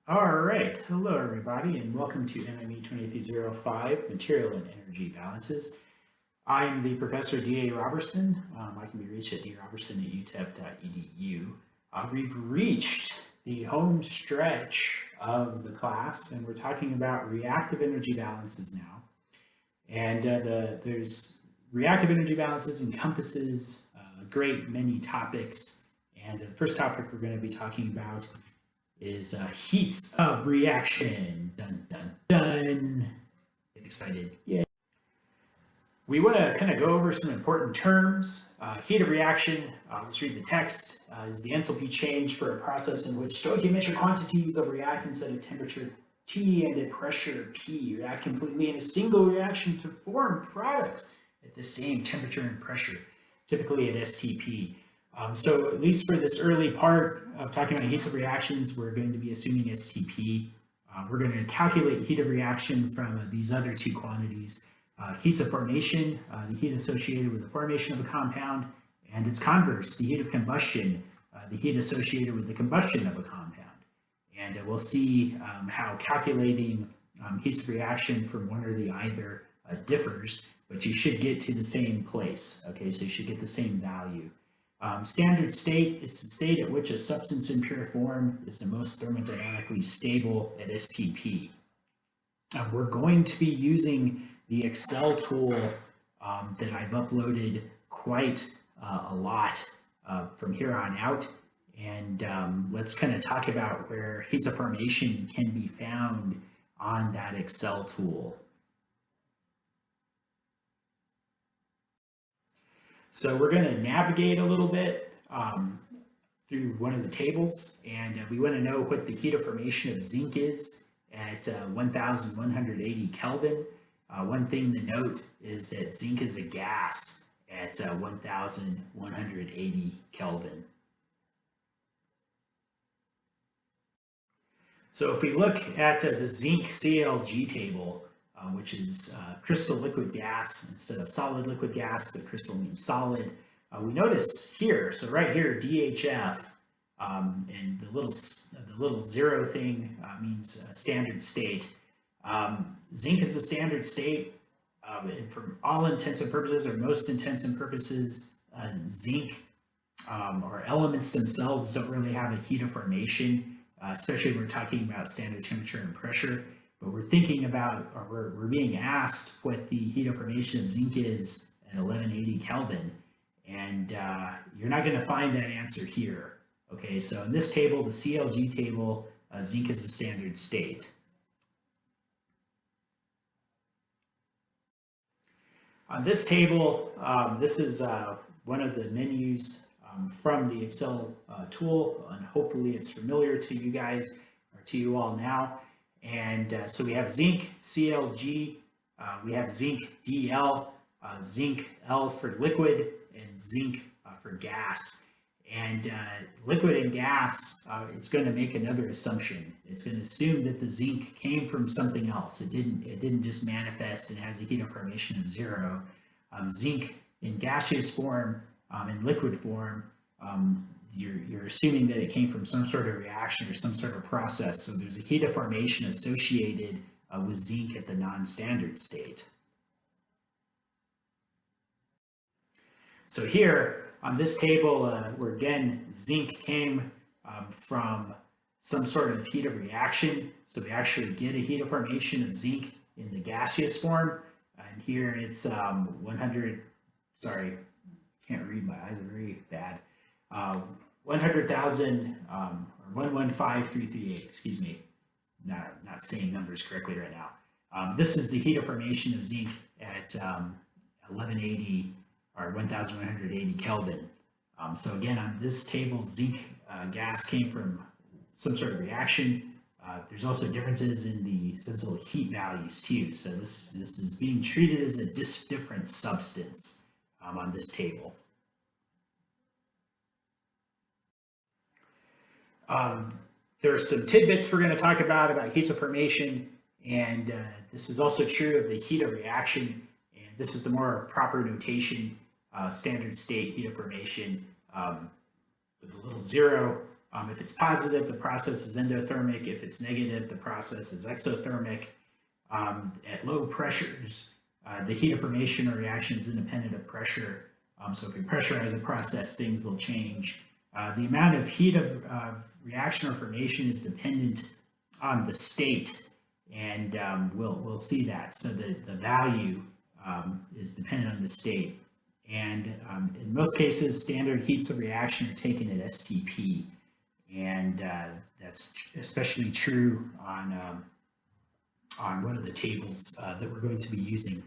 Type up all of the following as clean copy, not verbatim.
All right, hello everybody, and welcome to MME 2305 Material and Energy Balances. I'm the Professor D.A. Robertson. I can be reached at drobertson@utep.edu. We've reached the home stretch of the class, and we're talking about reactive energy balances now. And there's reactive energy balances encompasses a great many topics. And the first topic we're going to be talking about is heats of reaction. Dun, dun, dun. Get excited. Yeah. We want to kind of go over some important terms. Heat of reaction, let's read the text, is the enthalpy change for a process in which stoichiometric quantities of reactants at a temperature T and a pressure P react completely in a single reaction to form products at the same temperature and pressure, typically at STP. So at least for this early part of talking about heats of reactions, we're going to be assuming STP. We're going to calculate heat of reaction from these other two quantities. Heats of formation, the heat associated with the formation of a compound, and its converse, the heat of combustion, the heat associated with the combustion of a compound. And we'll see how calculating heats of reaction from one or the either differs, but you should get to the same place. Okay, so you should get the same value. Standard state is the state at which a substance in pure form is the most thermodynamically stable at STP. We're going to be using the Excel tool that I've uploaded quite a lot from here on out. And let's kind of talk about where heats of formation can be found on that Excel tool. So we're going to navigate a little bit through one of the tables, and we want to know what the heat of formation of zinc is at 1180 Kelvin. One thing to note is that zinc is a gas at 1180 Kelvin. So if we look at the zinc CLG table, which is crystal liquid gas instead of solid liquid gas, but crystal means solid. We notice here, so right here, DHF, and the little zero thing means standard state. Zinc is a standard state, and for all intents and purposes, or most intents and purposes, zinc or elements themselves don't really have a heat of formation, especially when we're talking about standard temperature and pressure. But we're thinking about, or we're being asked what the heat of formation of zinc is at 1180 Kelvin. And you're not going to find that answer here. Okay, so in this table, the CLG table, zinc is a standard state. On this table, this is one of the menus from the Excel tool, and hopefully it's familiar to you guys, or to you all now. And so we have zinc CLG, we have zinc DL, zinc L for liquid, and zinc for gas. And liquid and gas, it's going to make another assumption. It's going to assume that the zinc came from something else. It didn't just manifest and has a heat of formation of zero. Zinc in gaseous form, in liquid form, you're assuming that it came from some sort of reaction or some sort of process. So there's a heat of formation associated with zinc at the non-standard state. So here on this table, where again, zinc came from some sort of heat of reaction. So we actually get a heat of formation of zinc in the gaseous form. And here it's 100, sorry, can't read, my eyes are very bad. 100,000 or 115,338, excuse me, not saying numbers correctly right now. This is the heat of formation of zinc at 1180 or 1180 Kelvin. So again, on this table, zinc gas came from some sort of reaction. There's also differences in the sensible heat values too. So this is being treated as a different substance on this table. There are some tidbits we're going to talk about heats of formation, and this is also true of the heat of reaction, and this is the more proper notation, standard state heat of formation with a little zero If it's positive, the process is endothermic. If it's negative, the process is exothermic. At low pressures, the heat of formation or reaction is independent of pressure. So if you pressurize a process, things will change. The amount of heat of reaction or formation is dependent on the state, and we'll see that. So the value is dependent on the state. And in most cases, standard heats of reaction are taken at STP, and that's especially true on one of the tables that we're going to be using.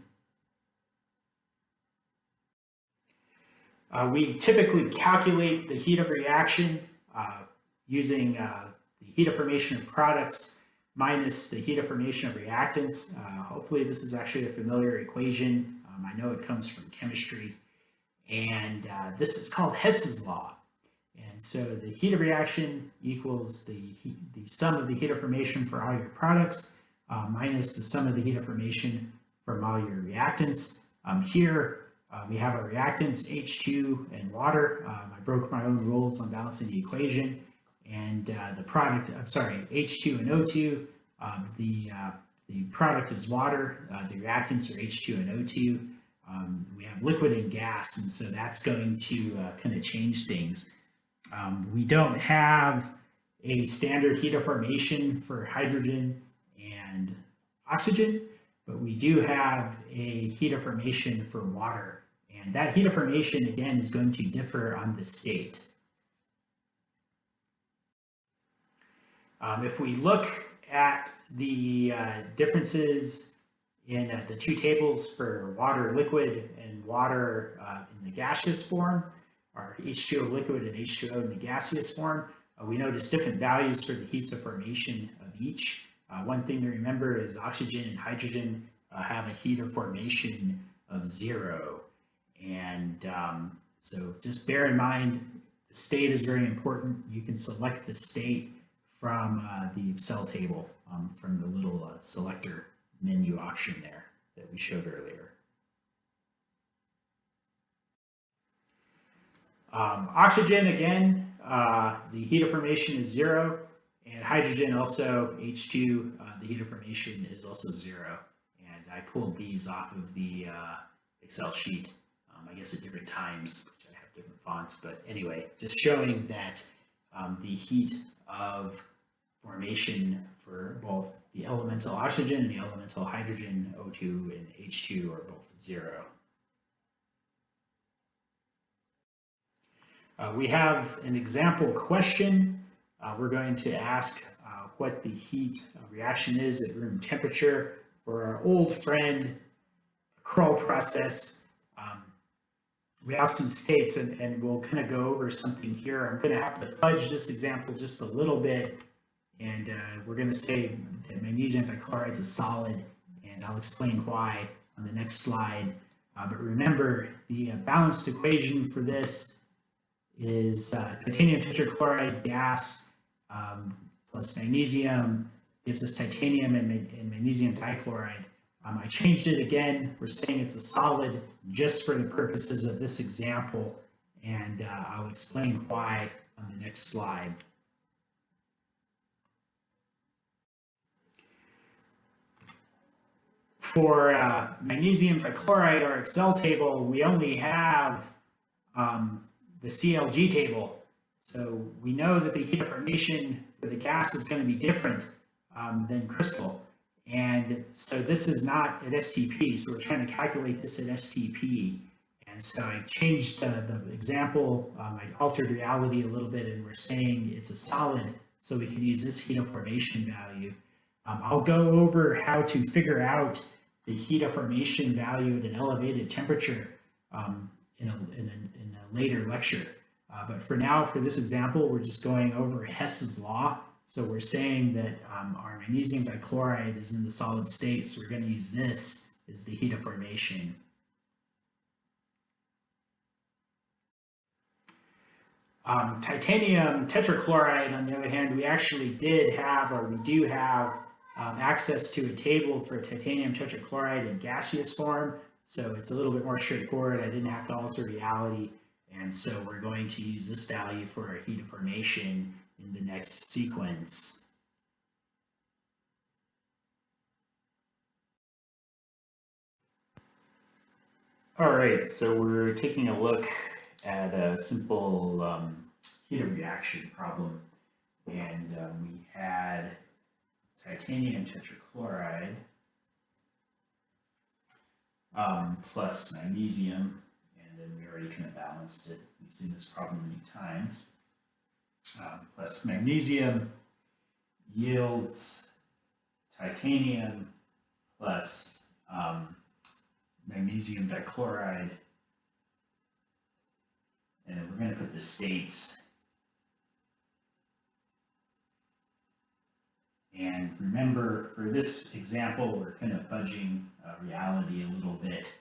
We typically calculate the heat of reaction using the heat of formation of products minus the heat of formation of reactants. Hopefully this is actually a familiar equation. I know it comes from chemistry, and this is called Hess's law. And so the heat of reaction equals the sum of the heat of formation for all your products minus the sum of the heat of formation from all your reactants. Here we have our reactants, H2 and water. I broke my own rules on balancing the equation. And the product, I'm sorry, H2 and O2, the product is water, the reactants are H2 and O2. We have liquid and gas, and so that's going to kind of change things. We don't have a standard heat of formation for hydrogen and oxygen, but we do have a heat of formation for water. And that heat of formation, again, is going to differ on the state. If we look at the differences in the two tables for water liquid and water in the gaseous form, or H2O liquid and H2O in the gaseous form, we notice different values for the heats of formation of each. One thing to remember is oxygen and hydrogen have a heat of formation of 0. And so just bear in mind, the state is very important. You can select the state from the Excel table, from the little selector menu option there that we showed earlier. Oxygen, again, the heat of formation is 0, and hydrogen also, H2, the heat of formation is also 0. And I pulled these off of the Excel sheet, I guess at different times, which I have different fonts, but anyway, just showing that the heat of formation for both the elemental oxygen and the elemental hydrogen, O2 and H2, are both 0. We have an example question. We're going to ask what the heat of reaction is at room temperature for our old friend, the Kroll process. We have some states, and we'll kind of go over something here. I'm going to have to fudge this example just a little bit, and we're going to say that magnesium dichloride is a solid, and I'll explain why on the next slide. But remember, the balanced equation for this is titanium tetrachloride gas plus magnesium gives us titanium and magnesium dichloride. I changed it again. We're saying it's a solid just for the purposes of this example, and I'll explain why on the next slide. For magnesium dichloride, our Excel table, we only have the CLG table. So we know that the heat of formation for the gas is going to be different than crystal. And so this is not at STP, so we're trying to calculate this at STP. And so I changed the example, I altered reality a little bit, and we're saying it's a solid, so we can use this heat of formation value. I'll go over how to figure out the heat of formation value at an elevated temperature in a later lecture. But for now, for this example, we're just going over Hess's law. So we're saying that our magnesium dichloride is in the solid state, so we're going to use this as the heat of formation. Titanium tetrachloride, on the other hand, we actually did have, or we do have, access to a table for titanium tetrachloride in gaseous form. So it's a little bit more straightforward. I didn't have to alter reality. And so we're going to use this value for our heat of formation in the next sequence. All right, so we're taking a look at a simple heat of reaction problem. And we had titanium tetrachloride plus magnesium, and then we already kind of balanced it. We've seen this problem many times. Plus magnesium yields titanium plus magnesium dichloride, and then we're going to put the states. And remember, for this example, we're kind of fudging reality a little bit,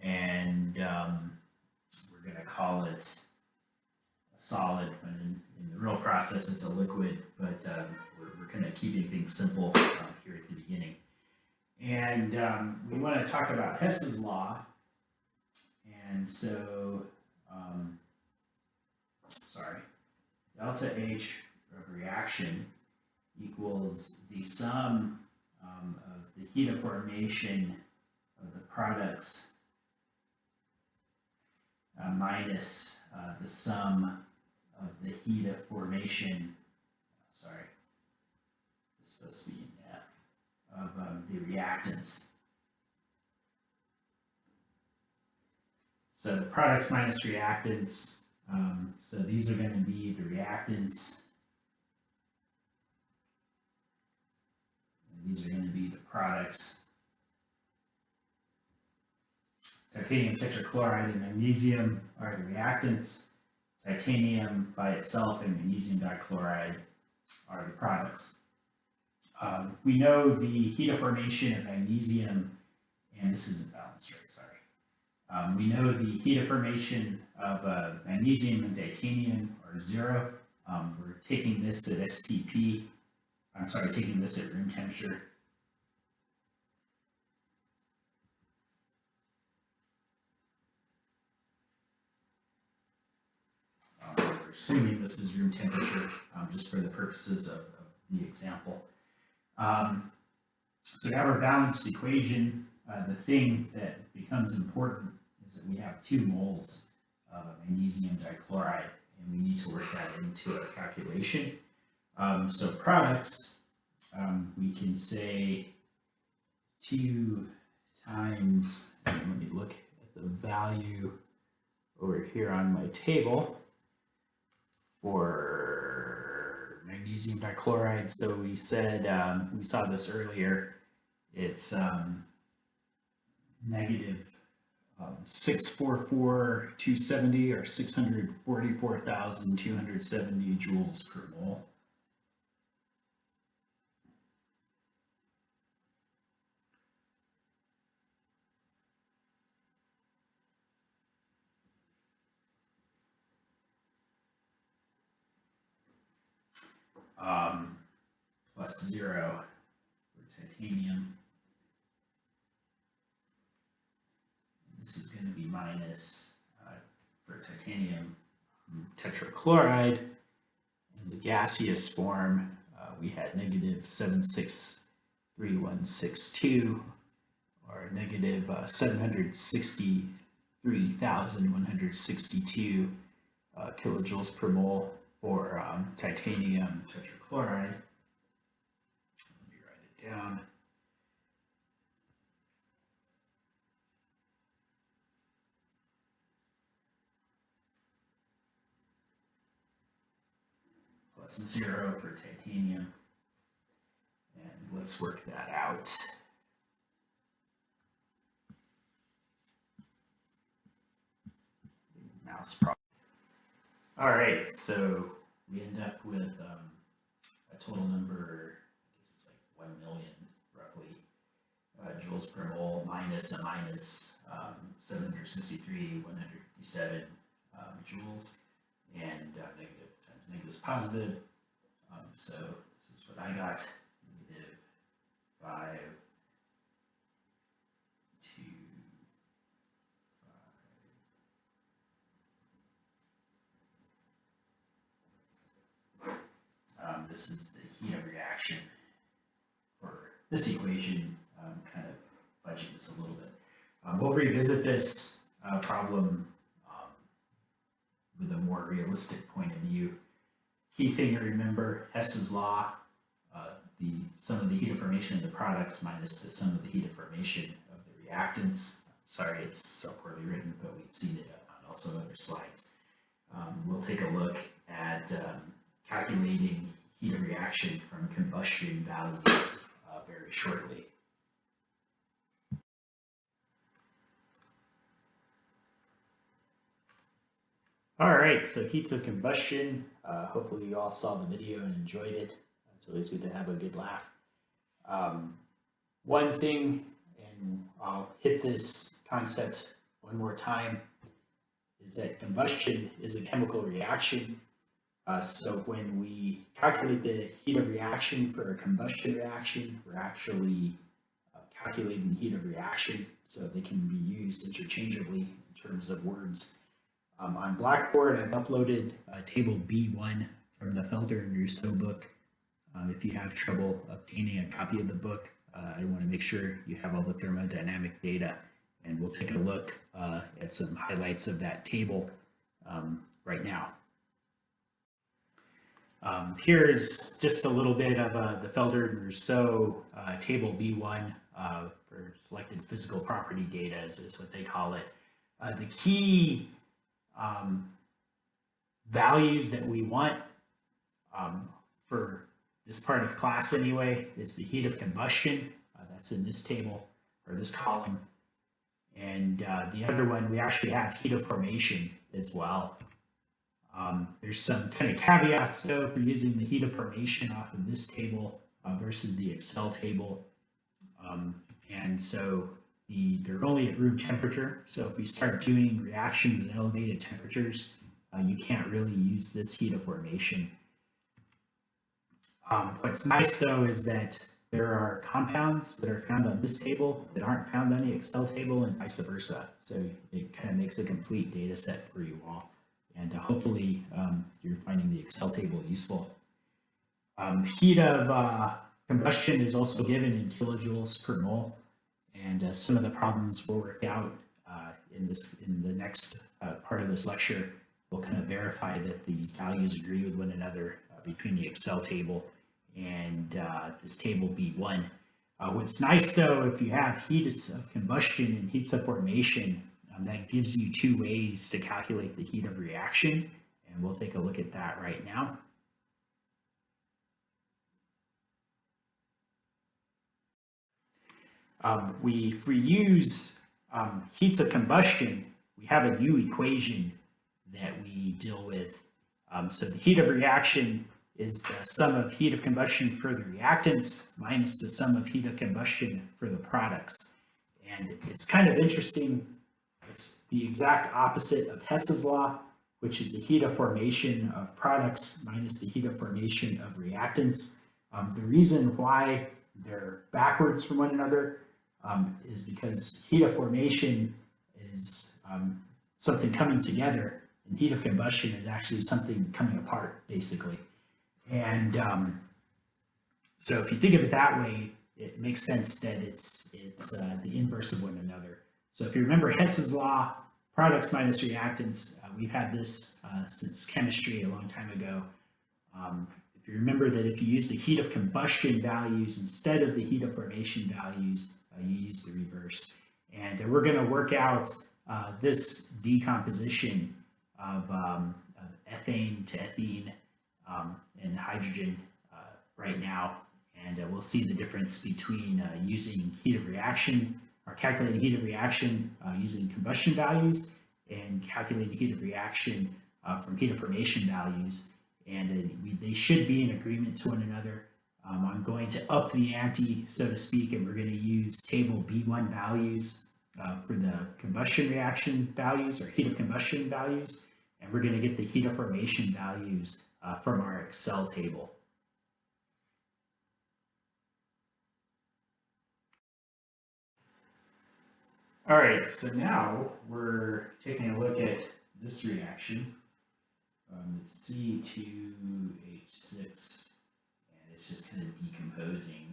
and we're going to call it a solid, when in the real process it's a liquid, but we're kind of keeping things simple here at the beginning. And we want to talk about Hess's law, and so, delta H of reaction equals the sum of the heat of formation of the products minus the sum of the heat of formation, this is supposed to be in F, of the reactants. So the products minus reactants, so these are going to be the reactants, and these are going to be the products. Titanium tetrachloride and magnesium are the reactants. Titanium by itself and magnesium dichloride are the products. We know the heat of formation of magnesium, and this isn't balanced, right? Sorry. We know the heat of formation of magnesium and titanium are 0. We're taking this at STP. I'm sorry, taking this at room temperature. We're assuming this is room temperature, just for the purposes of the example. So to have our balanced equation, the thing that becomes important is that we have 2 moles of magnesium dichloride, and we need to work that into our calculation. So products, we can say 2 times, and let me look at the value over here on my table for magnesium dichloride. So we said, we saw this earlier, it's negative 644,270 or 644,270 joules per mole. Plus 0 for titanium. This is going to be minus for titanium tetrachloride. In the gaseous form, we had negative 763162, or negative 763,162 kilojoules per mole for titanium tetrachloride. Let me write it down. Plus 0 for titanium. And let's work that out. Mouse problem. All right, so we end up with a total number, I guess it's like 1 million roughly, joules per mole minus a minus 763,157 joules, and negative times negative is positive. So this is what I got, negative 5, 2, 5. this is the heat of reaction for this equation, kind of fudging this a little bit. We'll revisit this problem with a more realistic point of view. Key thing to remember, Hess's law, the sum of the heat of formation of the products minus the sum of the heat of formation of the reactants. Sorry, it's so poorly written, but we've seen it on also other slides. We'll take a look at calculating heat of reaction from combustion values very shortly. All right, so heats of combustion. Hopefully you all saw the video and enjoyed it. It's always good to have a good laugh. One thing, and I'll hit this concept one more time, is that combustion is a chemical reaction. So when we calculate the heat of reaction for a combustion reaction, we're actually calculating the heat of reaction, so they can be used interchangeably in terms of words. On Blackboard, I've uploaded table B1 from the Felder and Rousseau book. If you have trouble obtaining a copy of the book, I want to make sure you have all the thermodynamic data, and we'll take a look at some highlights of that table right now. Here's just a little bit of the Felder and Rousseau table B1 for selected physical property data is what they call it. The key values that we want for this part of class anyway is the heat of combustion. That's in this table or this column. And the other one, we actually have heat of formation as well. There's some kind of caveats though for using the heat of formation off of this table versus the Excel table. And so they're only at room temperature. So if we start doing reactions at elevated temperatures, you can't really use this heat of formation. What's nice though is that there are compounds that are found on this table that aren't found on the Excel table and vice versa. So it kind of makes a complete data set for you all. And hopefully you're finding the Excel table useful. Heat of combustion is also given in kilojoules per mole. And some of the problems we'll work out in the next part of this lecture will kind of verify that these values agree with one another between the Excel table and this table B1. What's nice though, if you have heats of combustion and heats of formation, that gives you two ways to calculate the heat of reaction, and we'll take a look at that right now. If we use heats of combustion, we have a new equation that we deal with. So the heat of reaction is the sum of heat of combustion for the reactants minus the sum of heat of combustion for the products. And it's kind of interesting. It's the exact opposite of Hess's law, which is the heat of formation of products minus the heat of formation of reactants. The reason why they're backwards from one another is because heat of formation is something coming together, and heat of combustion is actually something coming apart, basically. And so if you think of it that way, it makes sense that it's the inverse of one another. So if you remember Hess's law, products minus reactants, we've had this since chemistry a long time ago. If you remember that if you use the heat of combustion values instead of the heat of formation values, you use the reverse. And we're going to work out this decomposition of ethane to ethene and hydrogen right now. And we'll see the difference between using heat of reaction or calculating heat of reaction using combustion values and calculating heat of reaction from heat of formation values. And they should be in agreement to one another. I'm going to up the ante, so to speak, and we're going to use table B1 values for the combustion reaction values or heat of combustion values. And we're going to get the heat of formation values from our Excel table. All right, so now we're taking a look at this reaction. It's C2H6 it's just kind of decomposing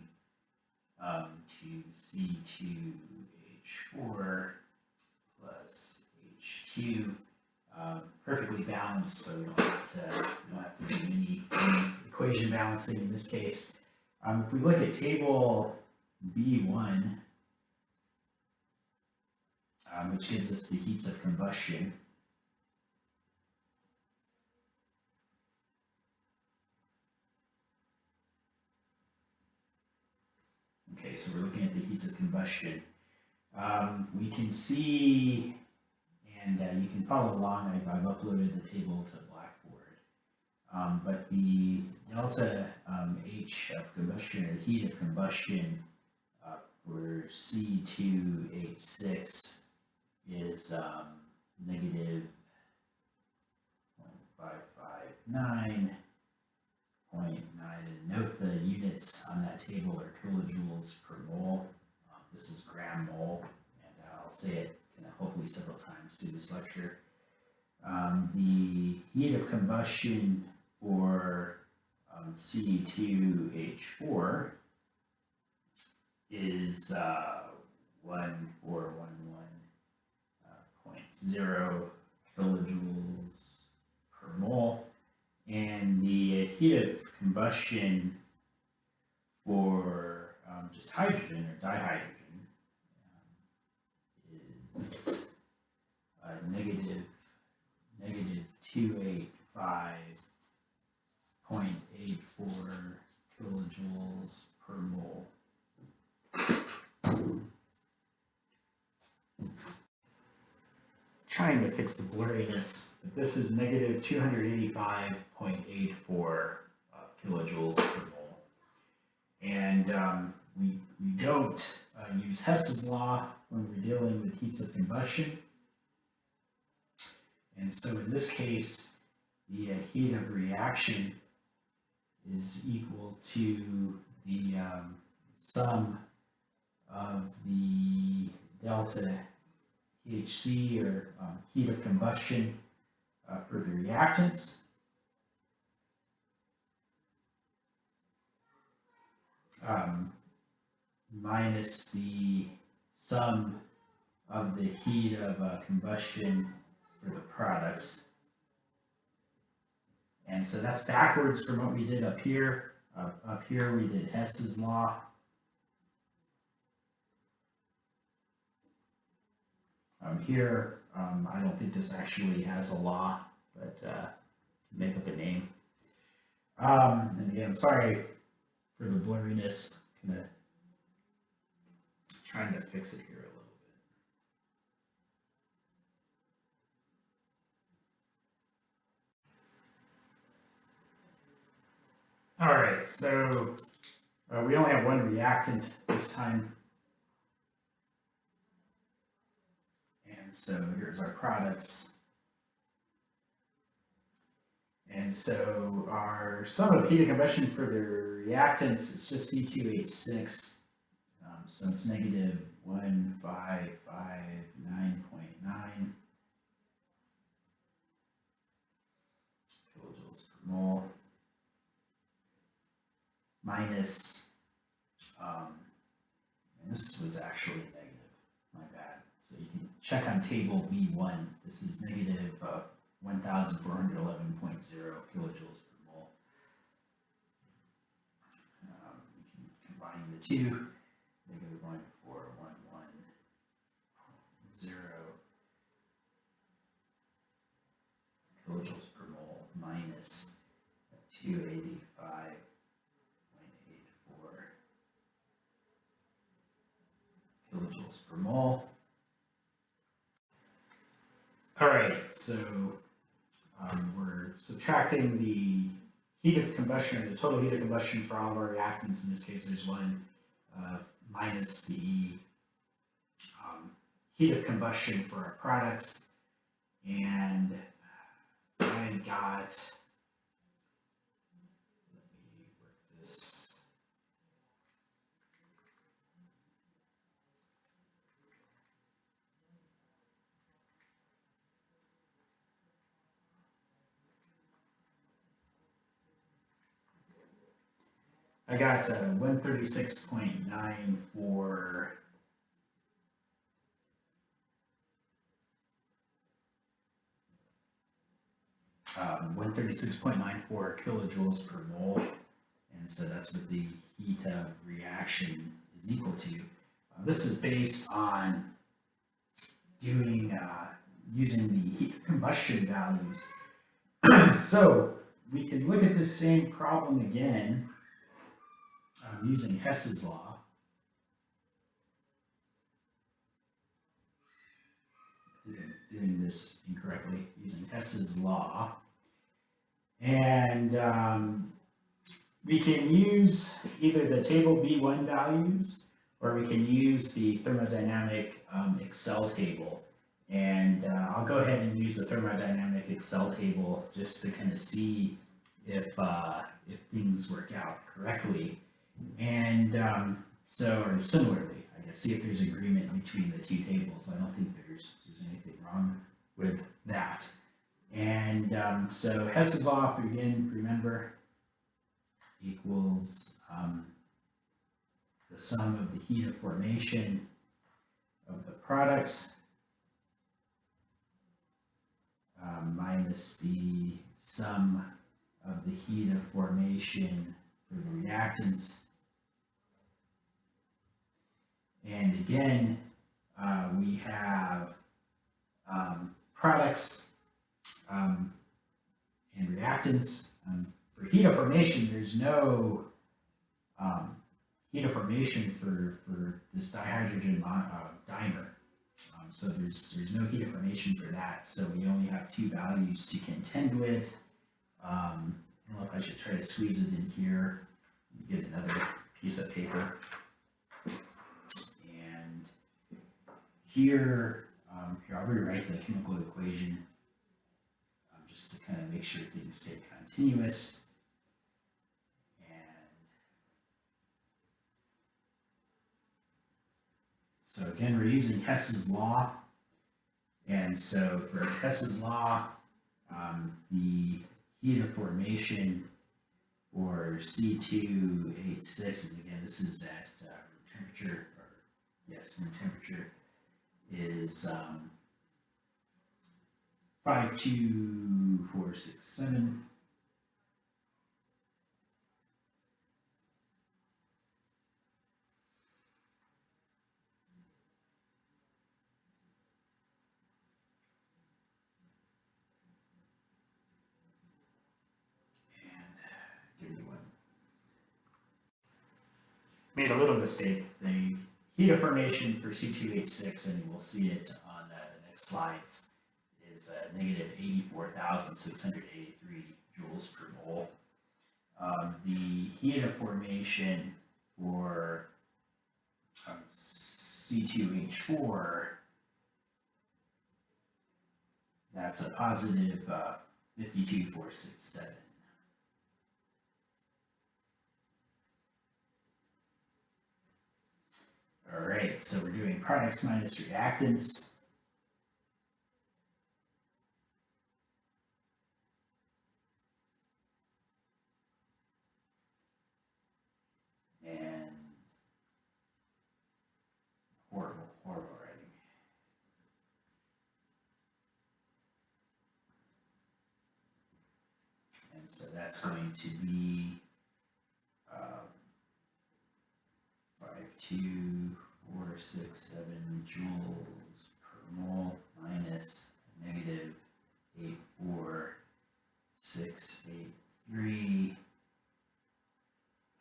to C2H4 plus H2, perfectly balanced, so we don't have to do any equation balancing in this case. If we look at table B1, which gives us the heats of combustion, okay, so we're looking at the heats of combustion. We can see, and you can follow along, I've uploaded the table to Blackboard, but the delta H of combustion, or heat of combustion for C2H6 is negative 0.559.9, and note the units on that table are kilojoules per mole. This is gram mole, and I'll say it hopefully several times through this lecture. The heat of combustion for C2H4 is 1411.0 kilojoules per mole, and the heat of combustion for just hydrogen or dihydrogen is negative 285.84 kilojoules per mole. Trying to fix the blurriness, but this is negative 285.84 kilojoules per mole. And we don't use Hess's law when we're dealing with heats of combustion. And so in this case, the heat of reaction is equal to the sum of the delta HC, or heat of combustion for the reactants, minus the sum of the heat of combustion for the products. And so that's backwards from what we did up here. Up here we did Hess's law. Here, I don't think this actually has a law, but make up a name. And again, I'm sorry for the blurriness. Kind of trying to fix it here a little bit. All right, so we only have one reactant this time. And so here's our products. And so our sum of heat of combustion for the reactants is just C2H6. So it's negative 1559.9 kilojoules per mole, minus, and this was actually negative, my bad. So you can check on table B1. This is negative 1411.0 kilojoules per mole. We can combine the two, negative 1411.0 kilojoules per mole minus 285.84 kilojoules per mole. All right, so we're subtracting the heat of combustion, or the total heat of combustion for all of our reactants. In this case, there's one, minus the heat of combustion for our products. And I got, let me work this. I got 136.94 136.94 kilojoules per mole, and so that's what the heat of reaction is equal to. This is based on doing using the heat of combustion values. So we could look at this same problem again using Hess's law. I think I'm doing this incorrectly, using Hess's law. And we can use either the table B1 values, or we can use the thermodynamic Excel table. And I'll go ahead and use the thermodynamic Excel table just to kind of see if things work out correctly. And or similarly, I guess, see if there's agreement between the two tables. I don't think there's anything wrong with that. And so Hess's law, again, remember, equals the sum of the heat of formation of the products minus the sum of the heat of formation for the reactants. And again, we have products and reactants. For heat of formation, there's no heat of formation for this dihydrogen dimer. So there's no heat of formation for that. So we only have two values to contend with. I don't know if I should try to squeeze it in here. Let me get another piece of paper. And here, I'll rewrite the chemical equation just to kind of make sure things stay continuous. And so again, we're using Hess's law. And so for Hess's law, the heat of formation for C2H6, and again, this is at room temperature, room temperature is 52467. Made a little mistake. The heat of formation for C2H6, and we'll see it on the next slides, is negative 84,683 joules per mole. The heat of formation for C2H4, that's a positive 52,467. All right, so we're doing products minus reactants. And horrible writing. And so that's going to be 52467 joules per mole minus negative 84683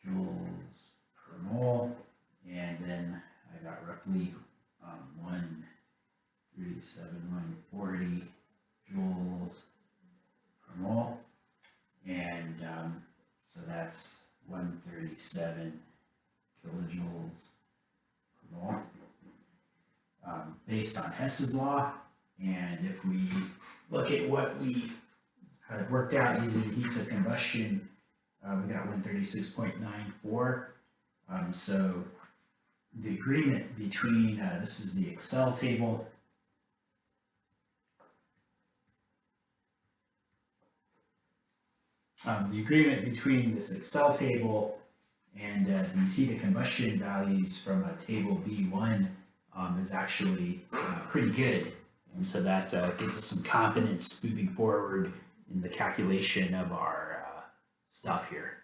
joules per mole, and then I got roughly 137,140 joules per mole, and so that's 137 kilojoules per mole, based on Hess's law. And if we look at what we had worked out using heats of combustion, we got 136.94. So the agreement between, this is the Excel table. The agreement between this Excel table And these heat of combustion values from table B1 is actually pretty good. And so that gives us some confidence moving forward in the calculation of our stuff here.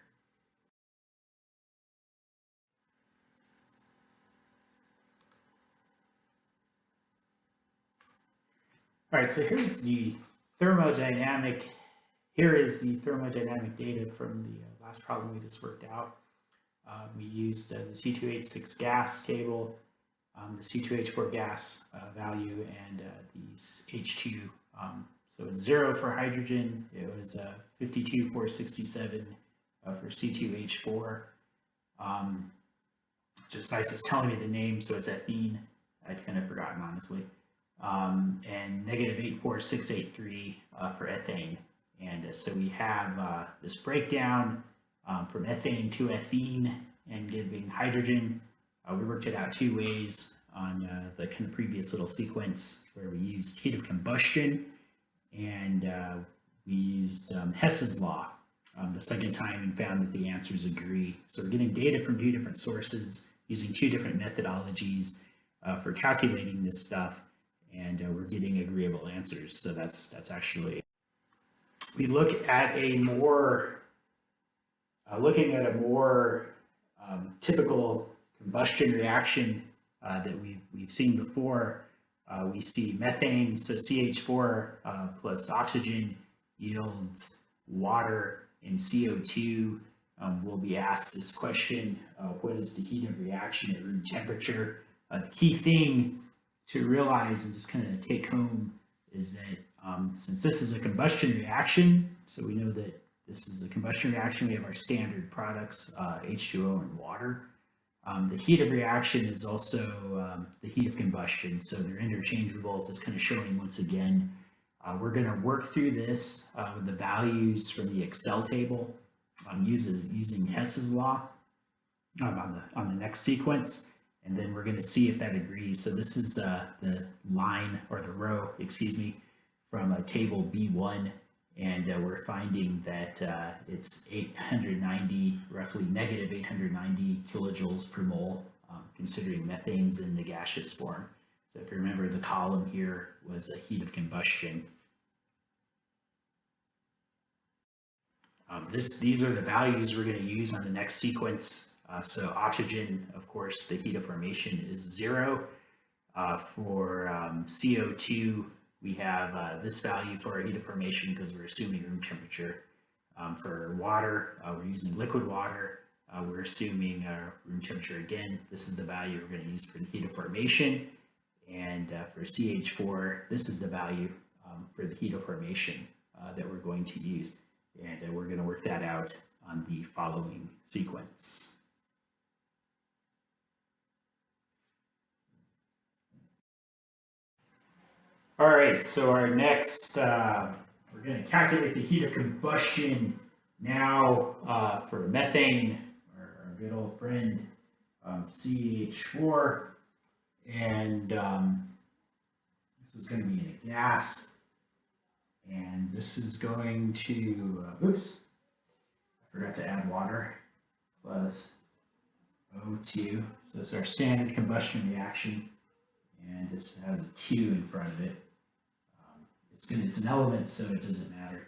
All right, so here's the thermodynamic, here is the thermodynamic data from the last problem we just worked out. We used the C2H6 gas table, the C2H4 gas value, and these H2. So it's 0 for hydrogen, it was 52,467 for C2H4. Just nice, it's telling me the name, so it's ethene. I'd kind of forgotten, honestly. And negative 84683 for ethane. And so we have this breakdown from ethane to ethene and giving hydrogen. We worked it out two ways on the kind of previous little sequence where we used heat of combustion and we used Hess's law the second time and found that the answers agree. So we're getting data from two different sources using two different methodologies for calculating this stuff, and we're getting agreeable answers. So that's actually, we look at a more looking at a more typical combustion reaction that we've seen before. We see methane, so CH4 plus oxygen yields water and CO2. We'll be asked this question, what is the heat of reaction at room temperature? The key thing to realize and just kind of take home is that since this is a combustion reaction, so we know that this is a combustion reaction, we have our standard products, H2O and water. The heat of reaction is also the heat of combustion, so they're interchangeable, just kind of showing once again. We're going to work through this with the values from the Excel table using Hess's law on the next sequence, and then we're going to see if that agrees. So this is the line, or the row, excuse me, from table B1, and we're finding that it's 890, roughly negative 890 kilojoules per mole, considering methane's in the gaseous form. So if you remember, the column here was a heat of combustion. These are the values we're going to use on the next sequence. So oxygen, of course, the heat of formation is 0. For CO2, we have this value for our heat of formation because we're assuming room temperature. For water, we're using liquid water. We're assuming room temperature again. This is the value we're going to use for the heat of formation. And for CH4, this is the value for the heat of formation that we're going to use. And we're going to work that out on the following sequence. All right, so our next, we're going to calculate the heat of combustion now for methane, our good old friend CH4. And this is going to be in a gas. And this is going to, oops, I forgot to add water, plus O2. So it's our standard combustion reaction. And this has a 2 in front of it. It's an element, so it doesn't matter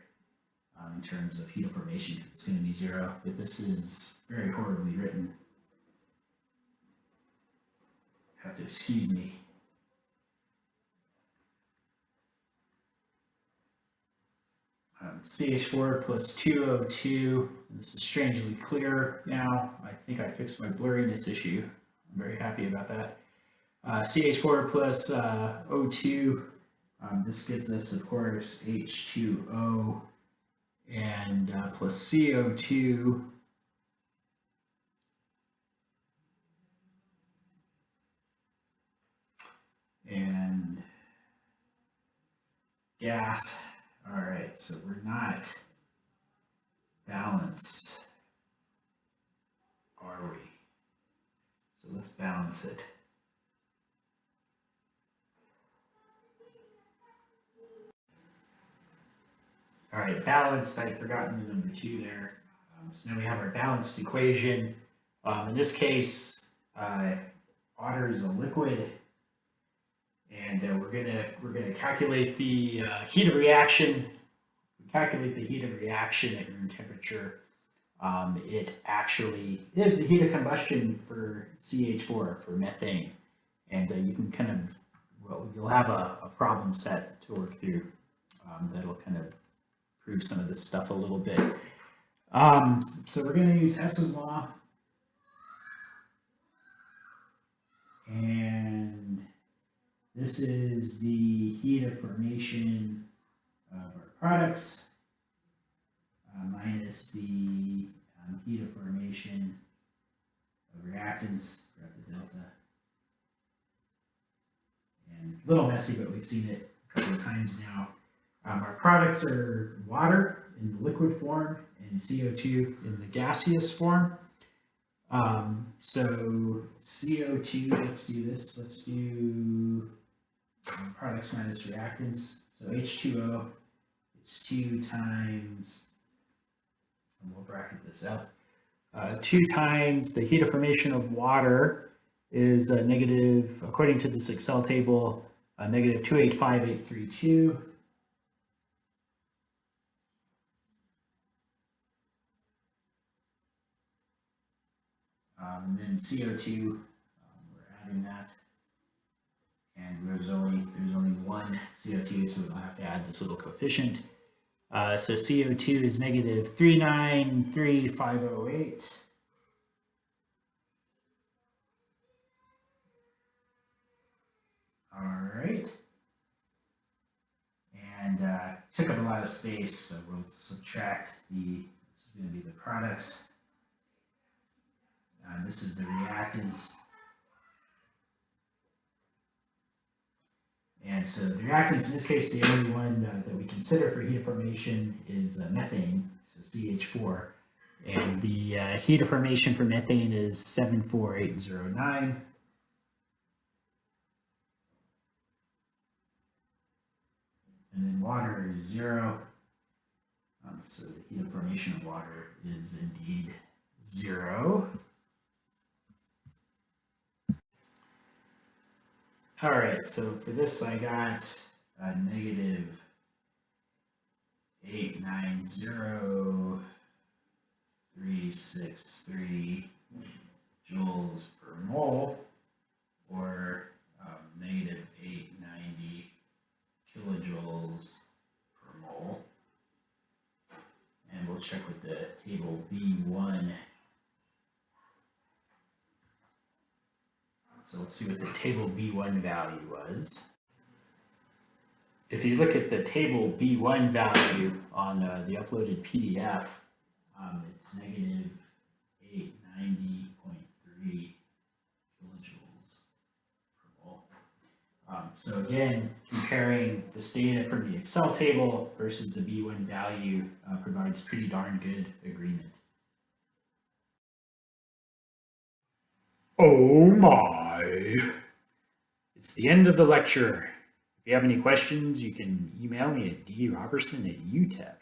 in terms of heat of formation because it's going to be 0. But this is very horribly written. You have to excuse me. CH4 plus 2O2. This is strangely clear now. I think I fixed my blurriness issue. I'm very happy about that. CH4 plus O2. This gives us, of course, H2O and plus CO2. And gas. All right, so we're not balanced, are we? So let's balance it. All right, balanced, I'd forgotten the number 2 there. So now we have our balanced equation. In this case, water is a liquid, and we're gonna calculate the heat of reaction. We calculate the heat of reaction at room temperature. It actually is the heat of combustion for CH4, for methane, and you can kind of, well, you'll have a problem set to work through that'll kind of prove some of this stuff a little bit. So we're going to use Hess's law, and this is the heat of formation of our products minus the heat of formation of reactants. Grab the delta. And a little messy, but we've seen it a couple of times now. Our products are water in the liquid form and CO2 in the gaseous form. So CO2, let's do this. Let's do products minus reactants. So H2O, it's 2 times, and we'll bracket this out, 2 times the heat of formation of water is a negative, according to this Excel table, negative 285,832. And then CO2, we're adding that, and there's only one CO2, so we don't have to add this little coefficient. So CO2 is negative 393,508. All right, and took up a lot of space, so we'll subtract the, this is going to be the products. This is the reactants. And so the reactants, in this case, the only one that we consider for heat of formation is methane, so CH4. And the heat of formation for methane is 74809. And then water is 0. So the heat of formation of water is indeed 0. All right, so for this I got a negative 890,363 joules per mole, or negative 890 kilojoules per mole. And we'll check with the table B1. So let's see what the table B1 value was. If you look at the table B1 value on the uploaded PDF, it's negative 890.3 kilojoules per mole. So again, comparing this data from the Excel table versus the B1 value provides pretty darn good agreement. Oh my! It's the end of the lecture. If you have any questions, you can email me at drobertson@utep.edu.